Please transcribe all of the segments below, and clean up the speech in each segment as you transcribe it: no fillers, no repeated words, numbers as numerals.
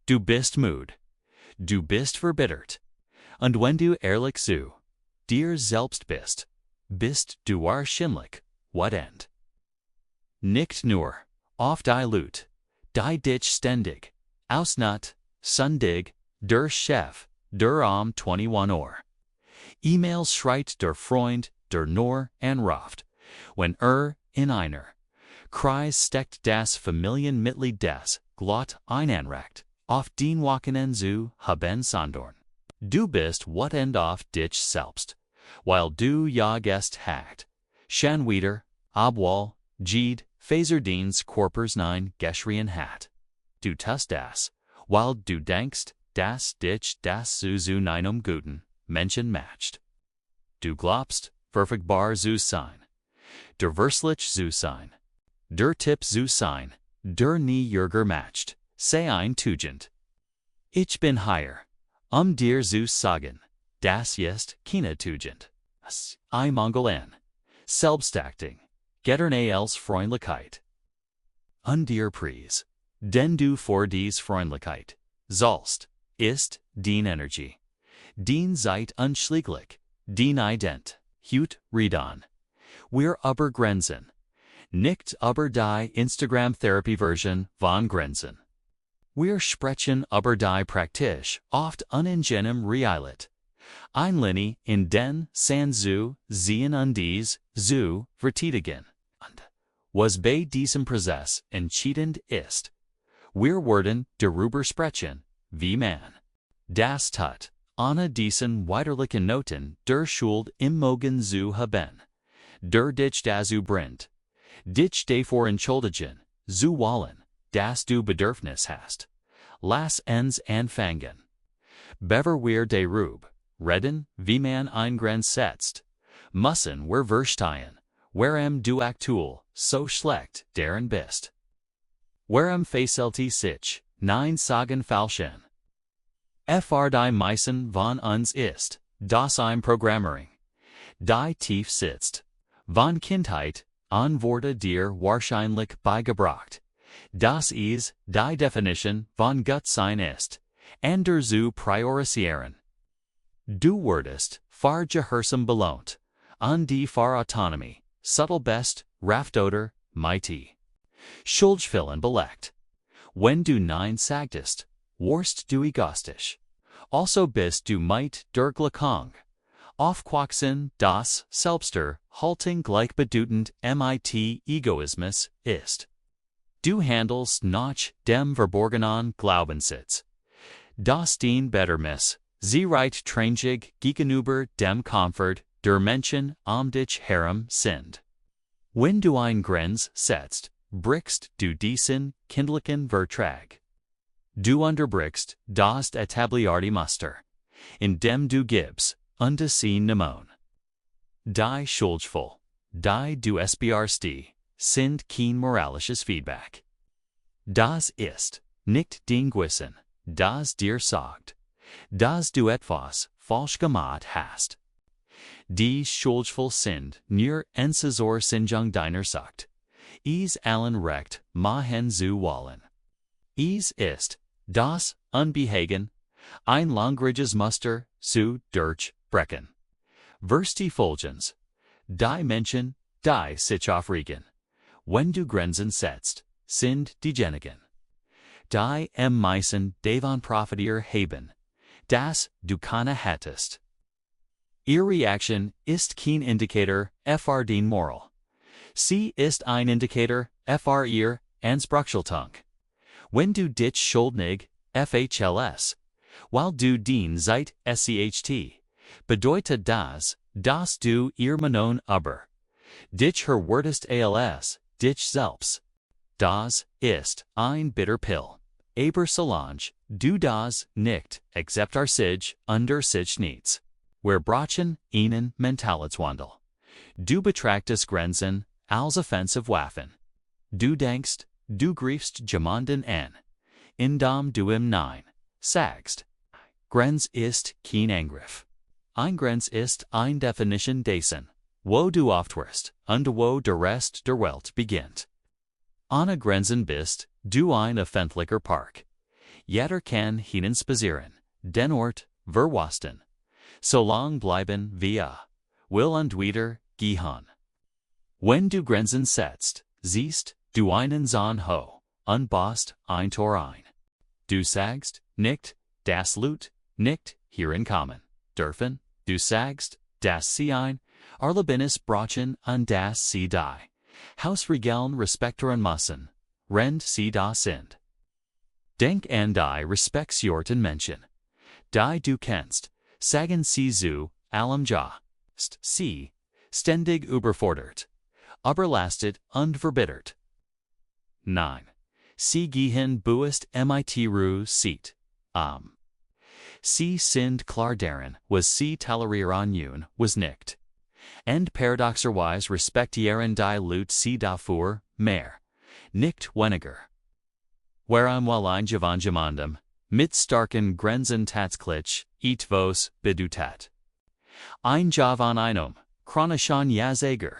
Du bist müde. Du bist verbittert. Und wenn du ehrlich zu dir selbst bist du wahrscheinlich what end. Nicht nur auf die Lute, die dich ständig ausnut, sundig, der Chef, der 21 E-Mails schreit der Freund, der nur anruft, wenn in einer Kreis steckt das Familienmitglied des Glot einanrecht, auf den Wochenenden zu haben sondern. Du bist what end auf dich selbst, weil du jagest hagt, schon wieder, obwohl, Jede, Faserdienst Korpers 9 geschrien hat. Du tust das, weil du denkst, dass dich das zu einem guten Menschen matcht. Du glaubst, verfügbar zu sein, der verslich zu sein, der Tipp zu sein, der nie jürger matcht, sei ein Tugend. Ich bin hier, dir zu sagen, das ist keine Tugend. I mangel an Selbstachtung, gettern als Freundlichkeit. Dir Preis, denn du vor dies Freundlichkeit sollst, ist din Energie. Din Zeit unschläglich, din ident, hut redon. Wir über Grenzen. Nicht über die Instagram-Therapie-Version von Grenzen. Wir sprechen über die praktisch oft unangenehm Realität. Einlinie in den Sanzu sehen und dies zu verteidigen. Und was bei diesem Prozess entscheidend ist, wir werden darüber sprechen, wie man das tut, ohne diesen widerlichen Noten der Schuld im Morgen zu haben, der dich dazu bringt, dich davor entschuldigen zu wollen, dass du Bedürfnis hast. Lass uns anfangen. Bever wir darüber reden, wie man ein Grenz setzt, müssen wir verstehen, warum du aktuell so schlecht darin bist. Warum facility sich nein sagen falschen. Die meisten von uns ist, das im Programmering. Die tief sitzt. Von Kindheit an wurde dir wahrscheinlich beigebracht. Das ist die Definition von Gutsein ist, ander zu priorisieren. Du wurdest far gehorsam belohnt, an die far Autonomie, subtle best, raft oder, mighty. Schuldgefühlen belegt. Wenn du nein sagtest, warst du egoistisch. Also bist du mit der Glückung. Aufgewachsen, das Selbster halting gleichbedeutend mit Egoismus ist. Du handelst nach dem verborgenen Glaubenssitz. Das den Bettermiss, sie reit trangig gegenüber dem Komfort der Menschen dich herum sind. Wenn du ein Grenz setzt, brichst du diesen kindlichen Vertrag. Du unterbrichst das etablierte Muster, indem du gibst, sie nehmen. Die Schuldgefühle, die du spürst, sind kein moralisches Feedback. Das ist nicht den Gewissen, das dir sagt, dass du etwas falsch gemacht hast. Die Schuldgefühle sind nur Entzusor-Sinjung deiner Sucht. Allen recht machen zu wollen. Ist das Unbehagen, ein langwieriges Muster zu durchbrechen. Versti Folgens, die Menschen, die sich aufregen, wenn du Grenzen setzt, sind diejenigen, die meisten davon profitieren haben, dass du keine hättest. Ihre Reaction ist kein Indikator für den Moral. Sie ist ein Indikator für ihr Anspruchshaltung. Wenn du dich schuldig FHLS, weil du den Zeit SCHT, bedeutet das, dass du ihr Manon über dich verwirrtest als dich selbst. Das ist ein bitter Pill. Aber solange du das nicht akzeptierst under sich nichts. Wir brauchen einen Mentalitätswandel. Du betrachtest Grenzen als offensive Waffen. Du denkst, du griefst jemanden an, indem du ihm Nein sagst. Grenz ist kein Angriff. Ein Grenz ist eine Definition dessen, wo du aufhörst und wo der Rest der Welt beginnt. Ohne Grenzen bist du ein öffentlicher Park. Jader kan hinen spazieren, den Ort, verwasten. So lang bleiben wir, will und wieder gehen. Wenn du Grenzen setzt, siehst du einen Zahn ho, unbost ein Tor ein. Du sagst, nicht, das Lut, nicht, hier in kommen, dürfen, du sagst, das sie ein, Arlebinis brachen und das sie die. Hausregeln respektieren müssen, rend sie da sind. Denk an die Respektsjorten Menschen. Die du kennst, sagen sie zu allem ja, sie, ständig überfordert, überlastet und verbittert. 9. Sie gehen buest mit Ruhe sieht. Sie sind klar darin, was sie tolerieren und was nicht. And paradoxerweise respektieren die Leute sie dafür mehr, nicht weniger. Warum will ein Gemeinsam mit starken Grenzen tatsächlich etwas bedeutet? Ein Javan einem, chronischen Jazager,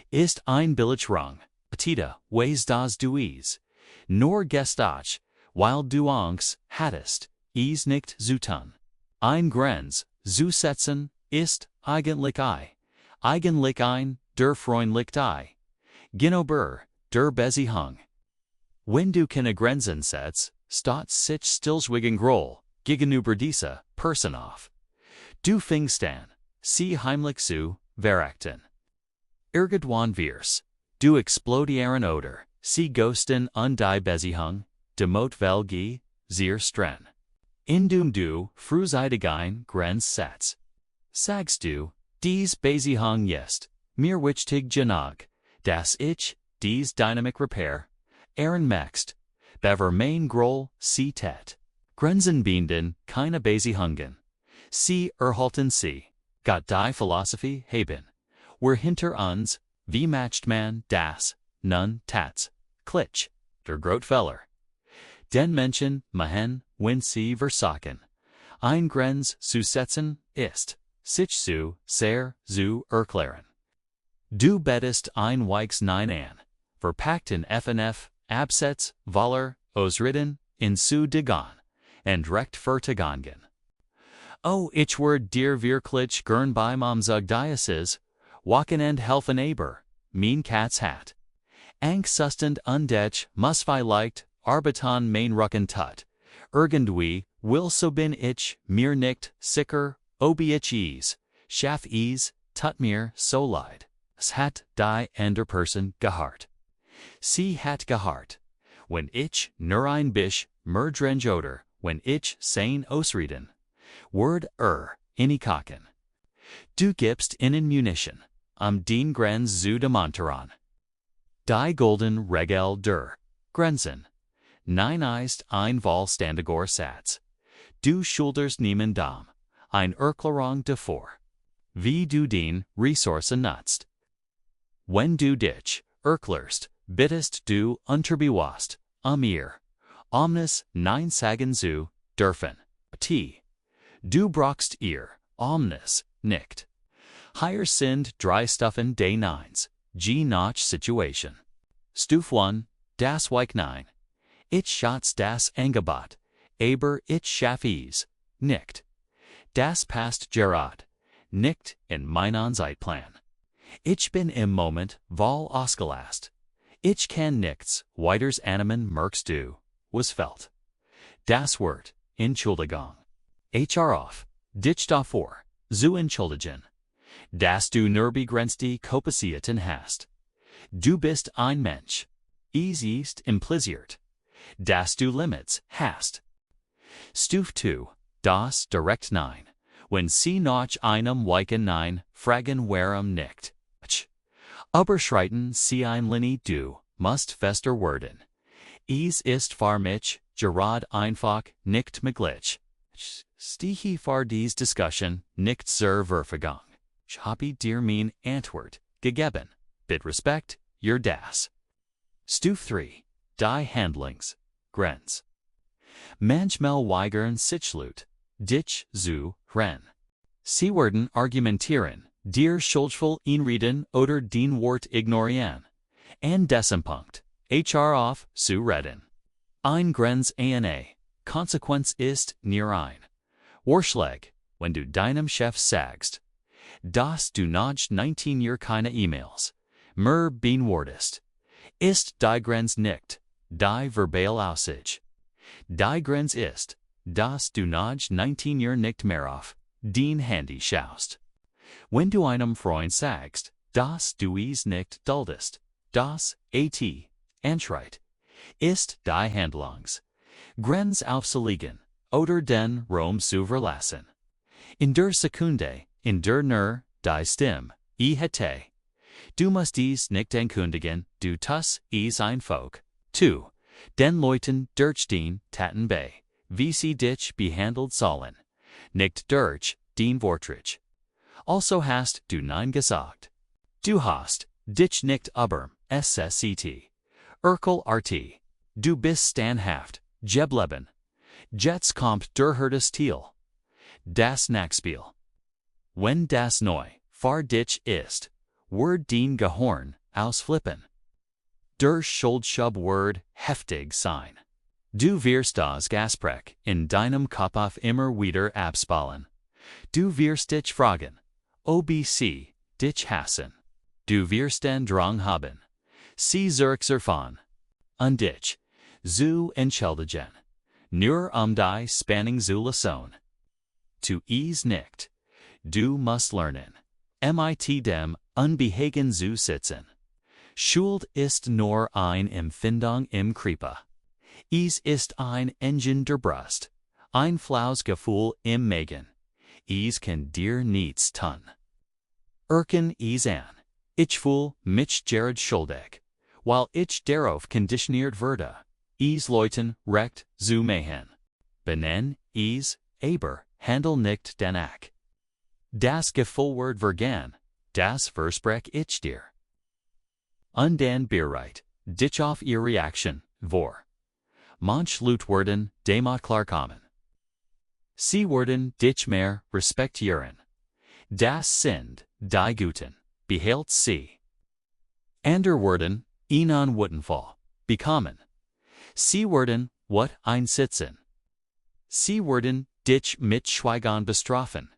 ist ein Billigrung, Tita, weis das du es, nur gestach, weil du Angst hattest, es nicht zu tun. Ein Grenz, zu setzen, ist eigentlich ein, der freundlich die. Genober, der Beziehung. Wenn du keine Grenzen setzt, statt sich stillschweigend groll, gegenüber dieser Person auf. Du fängst an, sie heimlich zu verachten. Irgendwann wirst du explodieren oder sie ghosten und die Beziehung, demot velgi, sehr streng. Indem du frühzeitigen Grenz setzt. Sagst du, dies Beziehung jest, mir wichtig genug, dass ich, dies Dynamic Repair, Mext, bever main groll, sie tet. Grenzen binden, keine Beziehungen. Sie erhalten sie, got die Philosophie haben. Wir hinter uns, wie matcht man das, nun tats, klitsch, der Grotfeller. Den Menschen, machen, wenn sie versagen. Ein Grenz zu setzen, ist, sich zu, sehr, zu erklären. Du bettest ein Weichs nein an, verpackt in FNF, Absatz, Waller, Ausritten, in zu Dagon, and recht vertagangen. Oh, ich werde dir wirklich gern bei Momzug Diasis, wachen and helfen aber, mein Katz hat. Angstsustand undech, muss vielleicht, arbeiten mein Rucken tut, irgendwie, will so bin ich, mir nicht, sicher, ob ich es, schaff es, tut mir so leid. Es hat die andere Person gehart. Sie hat gehart. Wenn ich nur ein bisch, mer drenj oder, wenn ich sein ausreden. Word inikaken. Du gibst ihnen Munition, den Grenz zu demontieren. Die golden Regel der Grenzen. Nein ist ein vollständiger Satz. Du schuldest niemandem, ein Erklärung davor. Wie du den Ressourcen nutzt. Wenn du dich erklärst, bittest du unterbewusst, ihr, omnes nein sagen zu dürfen. Du brauchst ihr, omnes, nicht. Hier sind drei Stufen des Neins, je nach Situation. Stufe 1, das Weich Nein. Ich schatz das Angebot, aber ich schaff es, nicht. Das passt gerade, nicht in meinen Zeitplan. Ich bin im Moment voll ausgelast. Ich kann nichts weiters annehmen, merkst du, was fällt. Das Wort, Entschuldigung. Auf, dich davor, zu entschuldigen. Dass du nur begrenzte Kapazitäten hast. Du bist ein Mensch. Es ist impliziert. Dass du Limits hast. Stufe 2, das direkt Nein. Wenn sie nach einem weichen Nein fragen warum nicht. Überschreiten sie ein Linie, du musst fester werden. Es ist für mich gerade einfach nicht möglich. Stehe für dies Diskussion nicht zur Verfügung. Ich habe dir mein Antwort gegeben. Bitte Respekt, your das. Stufe 3, die Handlungs, Grenz. Manchmal weigern sich Leute, dich zu ren. Sie werden argumentieren, dir schuldvoll inreden oder den Wort ignorieren. An diesem Punkt, auf zu reden. Ein Grenz ana, Konsequenz ist near ein. Warschlag, wenn du deinem Chef sagst, dass du noch 19 Jahre keine E-Mails mehr beantwortest, ist die Grenze nicht die verbale Aussage. Die Grenze ist, dass du noch 19 Jahre nicht mehr auf dein Handy schaust. Wenn du einem Freund sagst, dass du es nicht duldest, das anschreit, ist die Handlungs Grenz aufzulegen oder den Raum zu verlassen. In der Sekunde, in der nur die Stimme hätte. Du musst es nicht ankündigen, du tust es einfach. Tu, den Leuten durch den Taten bei, wie sie dich behandelt sollen, nicht durch den Wortrich. Also hast du nein gesagt. Du hast dich nicht über SSCT. Urkel RT. Du bist standhaft, geblieben. Jetzt kommt der hartes Teil. Das Nachspiel. Wenn das neu für dich ist, wird den Gehirn ausflippen. Der Schuldschub heftig sein. Du wirst das Gespräch in deinem Kopf immer wieder abspalten. Du wirst dich fragen, ob sie dich hassen. Du wirst den Drang haben, sie zurückzufahren. Und dich zu entschuldigen. Nur die Spannung zu lassen. Tu es nicht. Du musst lernen, mit dem Unbehagen zu sitzen. Schuld ist nur eine Empfindung im Körper. Es ist ein Engine der Brust, ein flaues Gefühl im Magen. Es kann dir nichts tun. Erken es an. Ich fühle mich gerade schuldig, weil ich darauf konditioniert werde, es Leuten recht zu machen. Benenn es, aber handle nicht danach. Das Gefühl wird vergehen, das versprech ich dir. Und dann bereit, dich auf ihre Reaktion vor. Manch Leute werden damit klarkommen. Sie werden dich mehr respektieren. Das sind die Guten, behält sie. Ander werden ihnen Wuttenfall bekommen. Sie werden wat einsitzen. Sie werden dich mit Schweigen bestrafen.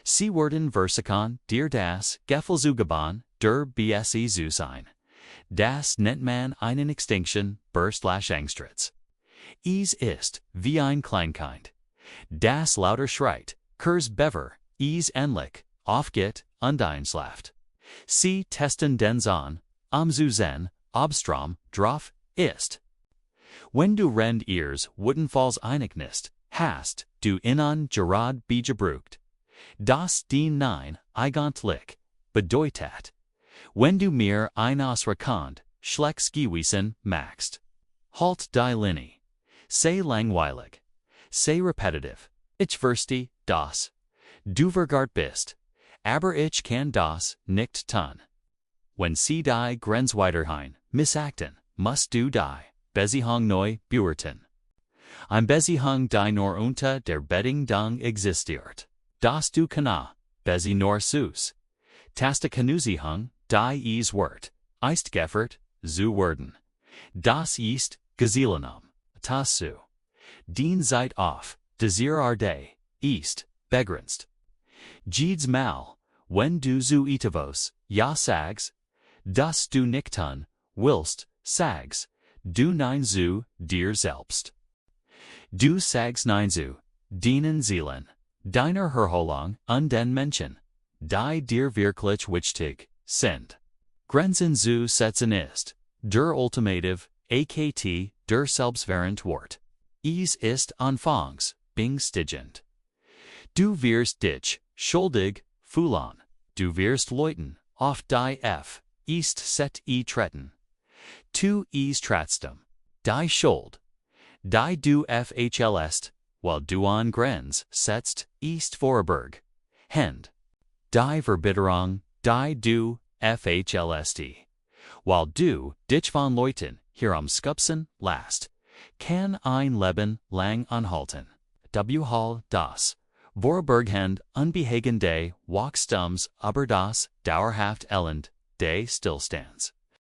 Sie werden versichern dir das Gefühl zu geben, der BSE zu sein. Das nennt man einen Extinction /Angstritz. Es ist wie ein Kleinkind. Das lauter schreit, Kurs bever, es endlich, aufgeht und einschlaft. Sie testen den Zahn, zu sehen, obstrom, drauf, ist. Wenn du rend ihrs Wuttenfalls einigest, hast du ihnen gerade gebrucht. Das den Nein eigentlich bedeutet. Wenn du mir ein Ausrekond, schlecks gewesen magst. Halt die Linie. Sei langweilig. Sei repetitiv. Ich verstehe das. Du vergart bist. Aber ich kann das nicht tun. Wenn sie die Grenz weiterhin missachtet, musst du die Beziehung neu bewerten. Ein Beziehung, die nur unter der Bedingung existiert, dass du kana, Bezi nur sus. Taste Kanusiehung, die es wird, ist gefert, zu werden. Das ist Gesielenum, tasu. Den Zeit auf, desir arde, ist, begrenzt. Jedes Mal, wenn du zu etwas, ja sags, dass du nicht tun willst, sags, du nein zu dir selbst. Du sags nein zu deinen Seelen, deiner Erholung und den Menschen, die dir wirklich wichtig sind. Grenzen zu setzen ist, der Ultimativ, akt, der Selbstwährend Wort. Es ist anfangs, bengstigend. Du wirst dich, schuldig, fühlen. Du wirst Leuten, auf die ist set treten. Tu es trotzdem, die Schuld, die du FHLst, weil du an Grenz setzt, ist Vorberg. Hend. Die Verbitterung, die du FHLst. Weil du dich von Leuten hier am Skupsen last, kann ein Leben lang anhalten. W. Hall das. Vorberghend unbehagende Wachstums aber das dauerhaft Elend des Stillstands.